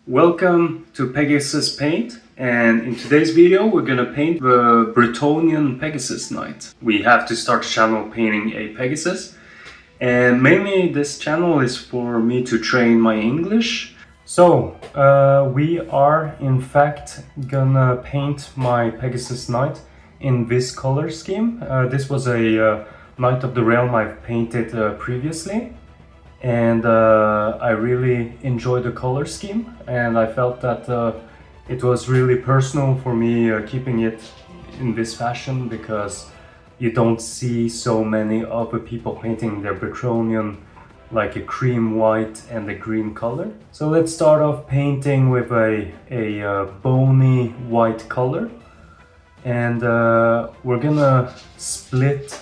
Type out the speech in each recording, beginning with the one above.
Welcome to Pegasus Paint, and in today's video we're gonna paint the Bretonian Pegasus Knight. We have to start channel painting a Pegasus, and mainly this channel is for me to train my English. So we are in fact gonna paint my Pegasus Knight in this color scheme. This was a Knight of the Realm I've painted previously. And I really enjoyed the color scheme, and I felt that it was really personal for me keeping it in this fashion, because you don't see so many other people painting their Bretonian like a cream white and a green color. So let's start off painting with a bony white color, and we're gonna split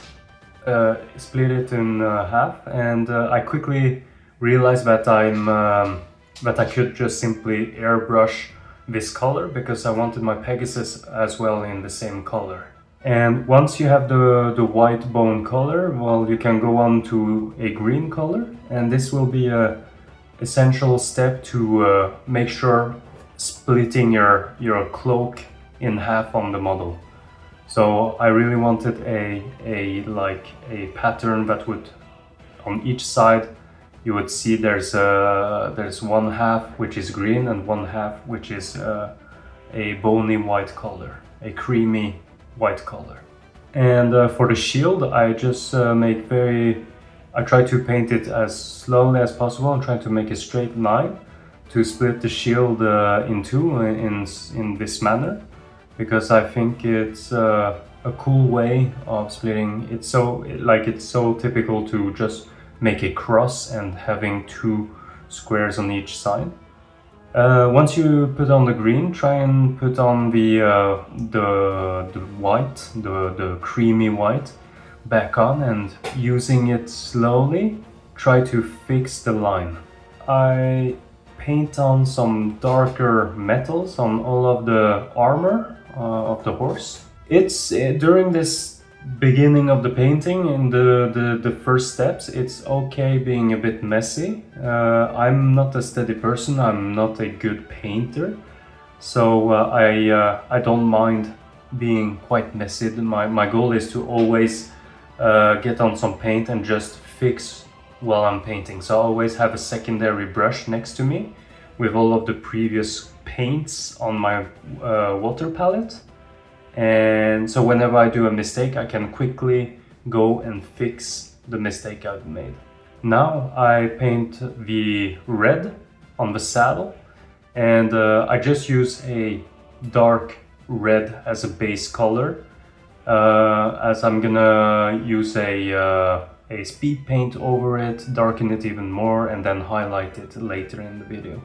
it in half, and I quickly realized that I could just simply airbrush this color, because I wanted my Pegasus as well in the same color. And once you have the white bone color, well, you can go on to a green color, and this will be a essential step to make sure splitting your cloak in half on the model. So I really wanted a pattern that would, on each side, you would see there's one half which is green and one half which is a bony white color, a creamy white color. And for the shield, I just I try to paint it as slowly as possible and try to make a straight line to split the shield in two in this manner, because I think it's a cool way of splitting. It's so typical to just make a cross and having two squares on each side. Once you put on the green, try and put on the white, the creamy white back on, and using it slowly, try to fix the line. I paint on some darker metals on all of the armor of the horse. It's during this beginning of the painting, in the first steps, it's okay being a bit messy. I'm not a steady person, I'm not a good painter, so I don't mind being quite messy. My goal is to always get on some paint and just fix while I'm painting. So I always have a secondary brush next to me with all of the previous paints on my water palette, and so whenever I do a mistake, I can quickly go and fix the mistake I've made. Now I paint the red on the saddle, and I just use a dark red as a base color, as I'm gonna use a speed paint over it, darken it even more, and then highlight it later in the video.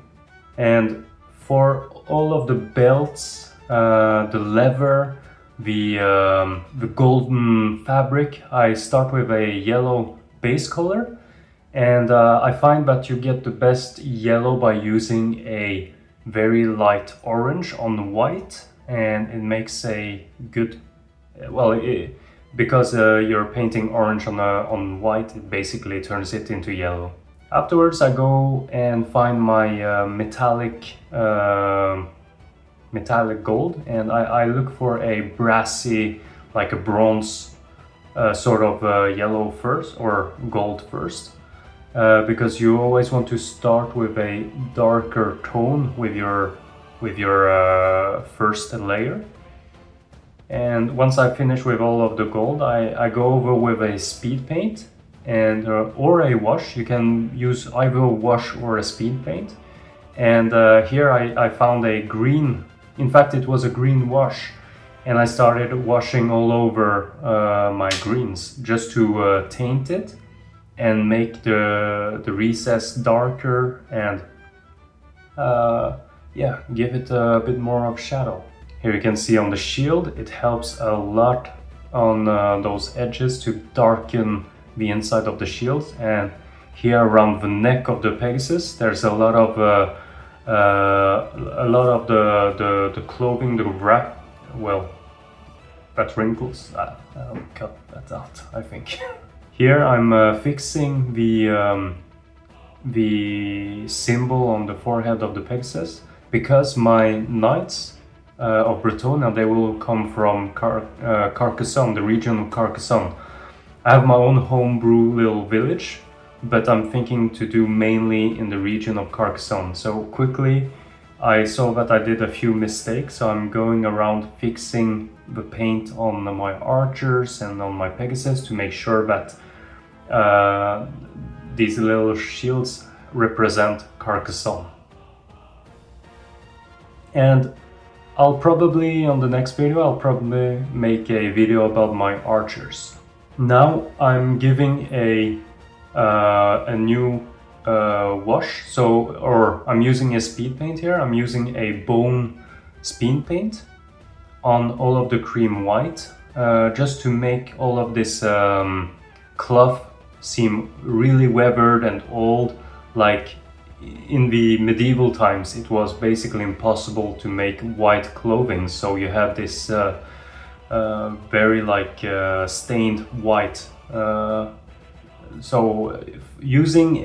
And for all of the belts, the leather, the golden fabric, I start with a yellow base color, and I find that you get the best yellow by using a very light orange on the white, and it makes a good, because you're painting orange on white, it basically turns it into yellow. Afterwards, I go and find my metallic gold, and I look for a brassy, like a bronze sort of yellow first, or gold first, because you always want to start with a darker tone with your first layer. And once I finish with all of the gold, I go over with a speed paint, and or a wash. You can use either a wash or a speed paint. And here I found a green, in fact it was a green wash, and I started washing all over my greens just to taint it and make the recess darker, and yeah, give it a bit more of shadow. Here you can see on the shield, it helps a lot on those edges to darken the inside of the shield. And here around the neck of the Pegasus, there's a lot of the clothing, the wrap, well, that wrinkles. I'll cut that out, I think. Here I'm fixing the the symbol on the forehead of the Pegasus, because my knights of Bretonia, they will come from Carcassonne, the region of Carcassonne. I have my own homebrew little village, but I'm thinking to do mainly in the region of Carcassonne. So quickly I saw that I did a few mistakes, so I'm going around fixing the paint on my archers and on my Pegasus to make sure that these little shields represent Carcassonne. And I'll probably, on the next video, I'll probably make a video about my archers. Now I'm giving a new wash, or I'm using a speed paint here. I'm using a bone speed paint on all of the cream white, just to make all of this cloth seem really weathered and old. Like in the medieval times, it was basically impossible to make white clothing, so you had this very stained white. So using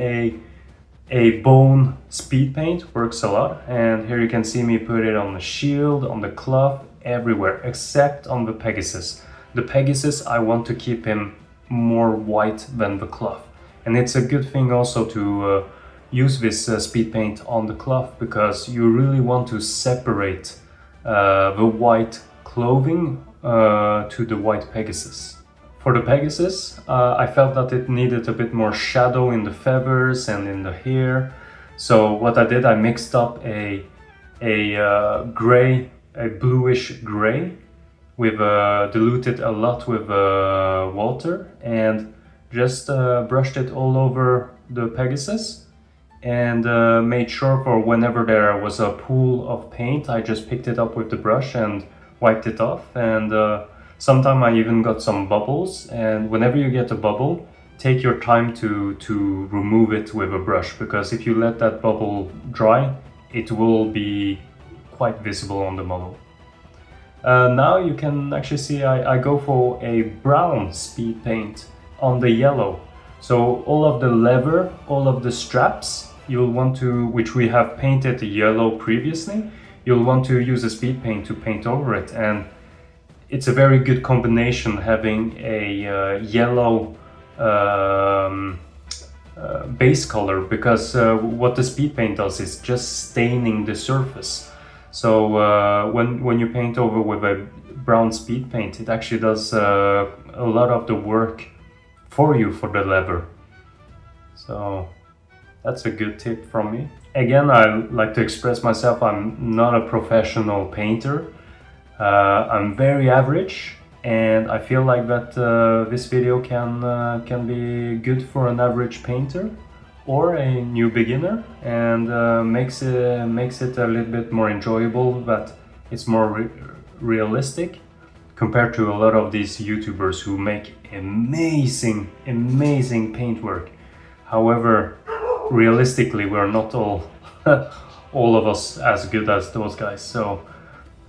a bone speed paint works a lot, and here you can see me put it on the shield, on the cloth, everywhere except on the Pegasus. The Pegasus, I want to keep him more white than the cloth, and it's a good thing also to use this speed paint on the cloth, because you really want to separate the white clothing to the white Pegasus. For the Pegasus, I felt that it needed a bit more shadow in the feathers and in the hair. So what I did, I mixed up a bluish gray, with diluted a lot with water, and just brushed it all over the Pegasus, and made sure for whenever there was a pool of paint, I just picked it up with the brush and wiped it off. And sometimes I even got some bubbles, and whenever you get a bubble, take your time to remove it with a brush, because if you let that bubble dry, it will be quite visible on the model. Now you can actually see I go for a brown speed paint on the yellow. So all of the leather, all of the straps, you'll want to, which we have painted yellow previously, you'll want to use a speed paint to paint over it. And it's a very good combination having a yellow base color, because what the speed paint does is just staining the surface. So when you paint over with a brown speed paint, it actually does a lot of the work for you for the leather. So that's a good tip from me. Again, I like to express myself, I'm not a professional painter. I'm very average, and I feel like that this video can be good for an average painter or a new beginner, and makes it a little bit more enjoyable, that it's more realistic compared to a lot of these YouTubers who make amazing paintwork. However, realistically, we're not all of us as good as those guys. So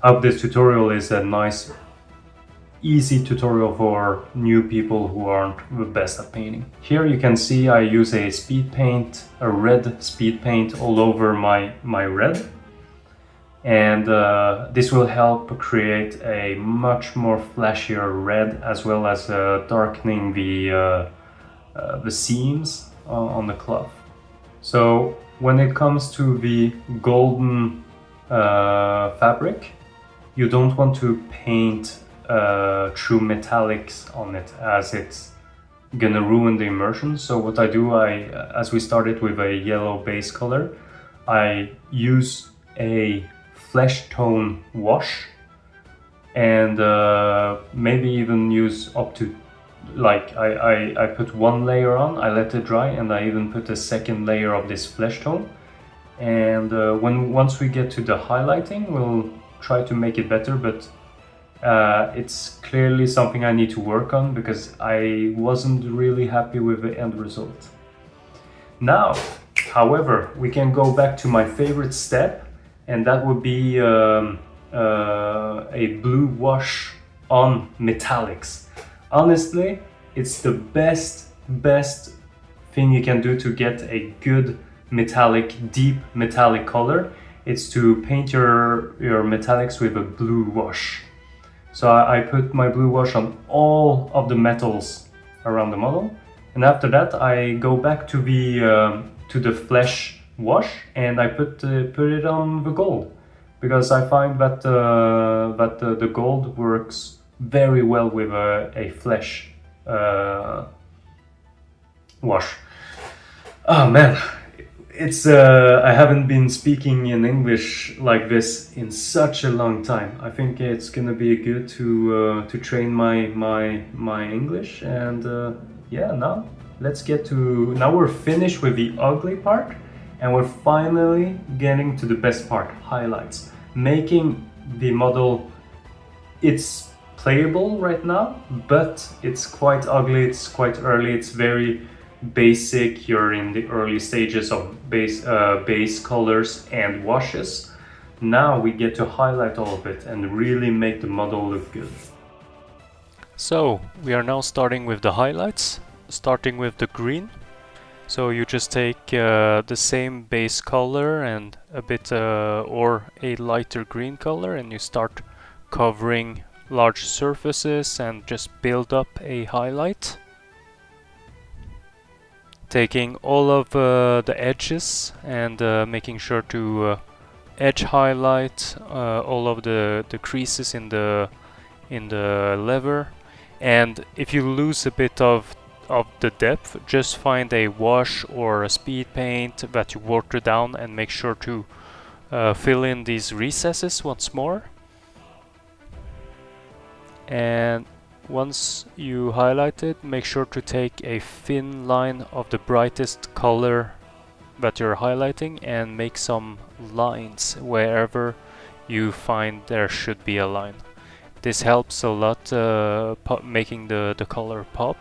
I hope this tutorial is a nice, easy tutorial for new people who aren't the best at painting. Here you can see I use a speed paint, a red speed paint all over my red. And this will help create a much more flashier red, as well as darkening the seams on the cloth. So when it comes to the golden fabric, you don't want to paint true metallics on it, as it's gonna ruin the immersion. So what I do, as we started with a yellow base color, I use a flesh tone wash, and maybe even use up to, like, I put one layer on, I let it dry, and I even put a second layer of this flesh tone. And once we get to the highlighting, we'll try to make it better, but it's clearly something I need to work on, because I wasn't really happy with the end result. Now, however, we can go back to my favorite step, and that would be a blue wash on metallics. Honestly, it's the best thing you can do to get a good metallic, deep metallic color is to paint your metallics with a blue wash. So I put my blue wash on all of the metals around the model, and after that I go back to the flesh wash and I put it on the gold, because I find that the gold works very well with a flesh wash. Oh man, it's I haven't been speaking in English like this in such a long time. I think it's gonna be good to train my English, and yeah, now we're finished with the ugly part, and we're finally getting to the best part, highlights, making the model. It's playable right now, but it's quite ugly, it's quite early, it's very basic. You're in the early stages of base colors and washes. Now we get to highlight all of it and really make the model look good. So we are now starting with the highlights, starting with the green. So you just take the same base color and a bit or a lighter green color, and you start covering large surfaces and just build up a highlight. Taking all of the edges and making sure to edge highlight all of the creases in the lever. And if you lose a bit of the depth, just find a wash or a speed paint that you water down and make sure to fill in these recesses once more. And once you highlight it, make sure to take a thin line of the brightest color that you're highlighting and make some lines wherever you find there should be a line. This helps a lot making the color pop.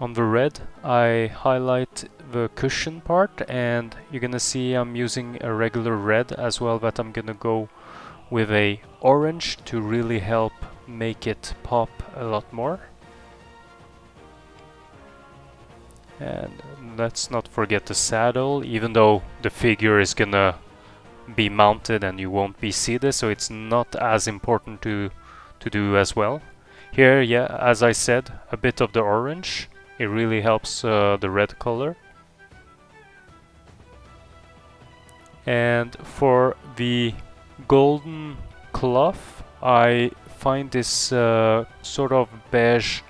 On the red, I highlight the cushion part, and you're gonna see I'm using a regular red as well, but I'm gonna go with a orange to really help make it pop a lot more. And let's not forget the saddle, even though the figure is gonna be mounted and you won't be seated, so it's not as important to do as well. Here, yeah, as I said, a bit of the orange. It really helps the red color. And for the golden cloth, I find this sort of beige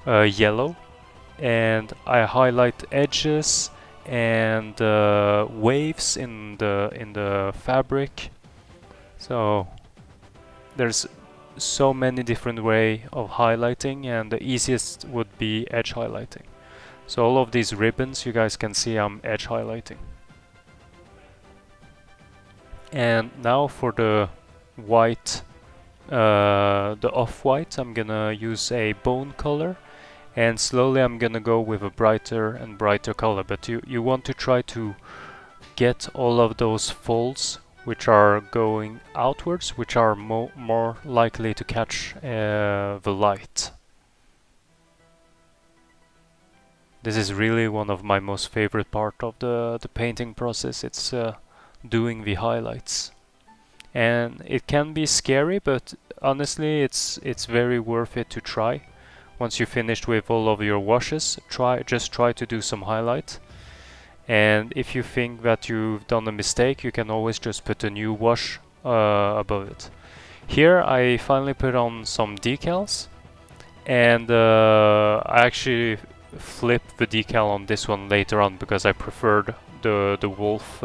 yellow, and I highlight edges and waves in the fabric. So there's so many different way of highlighting, and the easiest would be edge highlighting. So all of these ribbons, you guys can see I'm edge highlighting. And now for the white, the off-white, I'm gonna use a bone color, and slowly I'm gonna go with a brighter and brighter color. But you want to try to get all of those folds which are going outwards, which are more likely to catch the light. This is really one of my most favorite part of the painting process. It's doing the highlights, and it can be scary, but honestly it's very worth it to try. Once you're finished with all of your washes, just try to do some highlight, and if you think that you've done a mistake, you can always just put a new wash above it. Here I finally put on some decals, and I actually flipped the decal on this one later on because I preferred the wolf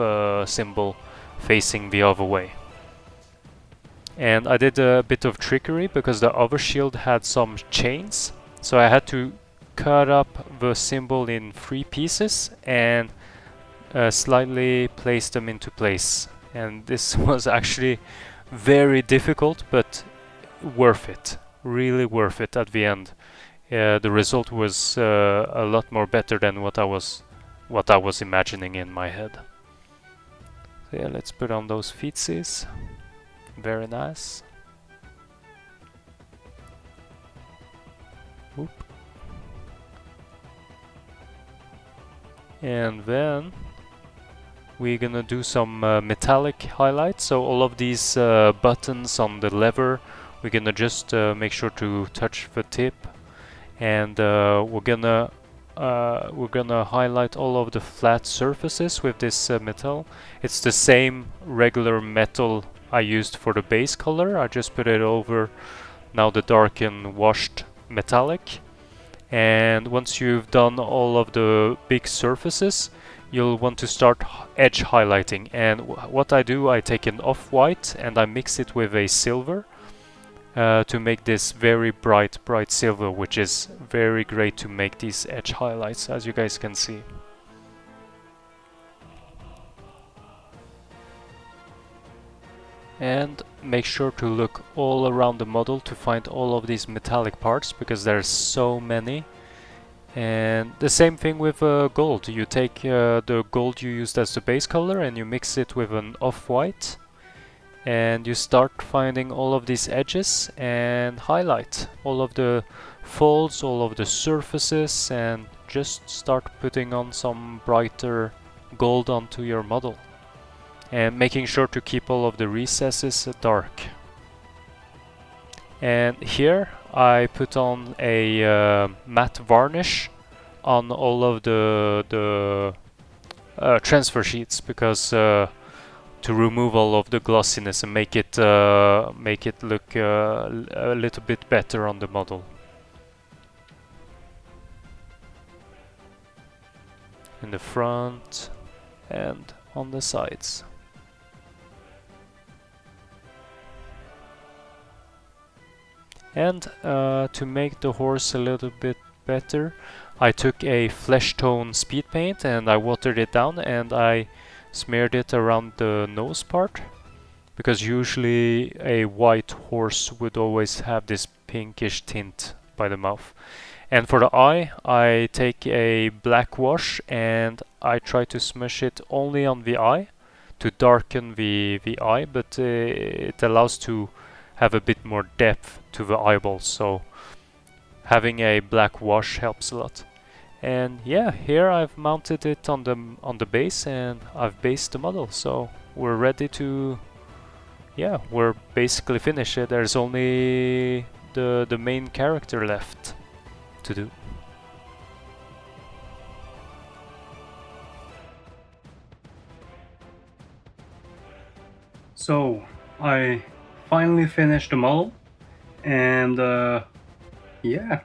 symbol facing the other way. And I did a bit of trickery because the other shield had some chains, so I had to cut up the symbol in 3 pieces and slightly place them into place. And this was actually very difficult, but worth it, really worth it at the end. The result was a lot more better than what I was imagining in my head. So yeah, let's put on those feetsies. Very nice. Oop. And then we're gonna do some metallic highlights. So all of these buttons on the lever, we're gonna just make sure to touch the tip, and we're gonna highlight all of the flat surfaces with this metal. It's the same regular metal I used for the base color. I just put it over now the dark and washed metallic. And once you've done all of the big surfaces, you'll want to start edge highlighting. And what I do, I take an off-white and I mix it with a silver to make this very bright silver, which is very great to make these edge highlights, as you guys can see. And make sure to look all around the model to find all of these metallic parts, because there's so many. And the same thing with gold. You take the gold you used as the base color and you mix it with an off-white, and you start finding all of these edges and highlight all of the folds, all of the surfaces, and just start putting on some brighter gold onto your model. And making sure to keep all of the recesses dark. And here I put on a matte varnish on all of the transfer sheets, because to remove all of the glossiness and make it look a little bit better on the model. In the front and on the sides. And to make the horse a little bit better, I took a flesh tone speed paint and I watered it down and I smeared it around the nose part, because usually a white horse would always have this pinkish tint by the mouth. And for the eye, I take a black wash and I try to smush it only on the eye to darken the eye, but it allows to have a bit more depth to the eyeballs, so having a black wash helps a lot. And yeah, here I've mounted it on the base and I've based the model, so we're ready to, yeah, we're basically finished. There's only the main character left to do. So I finally finished the model, and yeah,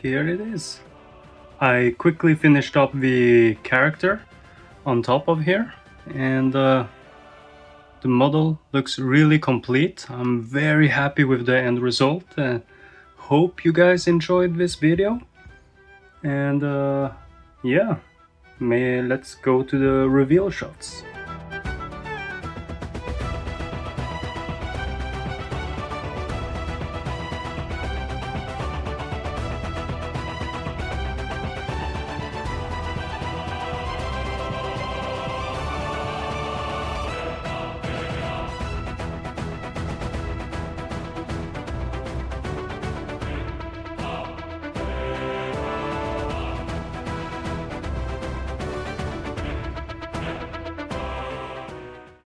here it is. I quickly finished up the character on top of here, and the model looks really complete. I'm very happy with the end result. Hope you guys enjoyed this video, and yeah, let's go to the reveal shots.